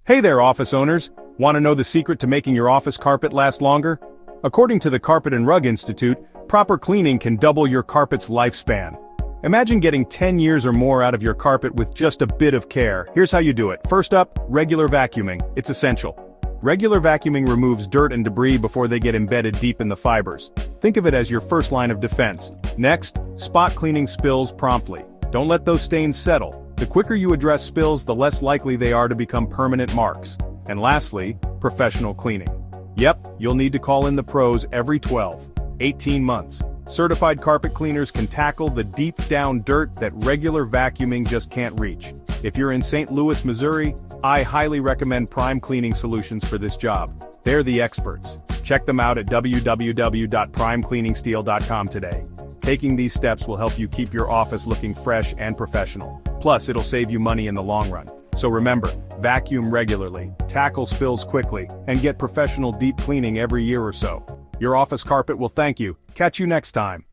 Hey there, office owners! Want to know the secret to making your office carpet last longer? According to the Carpet and Rug Institute, proper cleaning can double your carpet's lifespan. Imagine getting 10 years or more out of your carpet with just a bit of care. Here's how you do it. First up, regular vacuuming. It's essential. Regular vacuuming removes dirt and debris before they get embedded deep in the fibers. Think of it as your first line of defense. Next, spot cleaning spills promptly. Don't let those stains settle. The quicker you address spills, the less likely they are to become permanent marks. And lastly, professional cleaning. Yep, you'll need to call in the pros every 18 months. Certified carpet cleaners can tackle the deep-down dirt that regular vacuuming just can't reach. If you're in St. Louis, Missouri, I highly recommend Prime Cleaning Solutions for this job. They're the experts. Check them out at www.primecleaningsteel.com today. Taking these steps will help you keep your office looking fresh and professional. Plus, it'll save you money in the long run. So remember, vacuum regularly, tackle spills quickly, and get professional deep cleaning every year or so. Your office carpet will thank you. Catch you next time.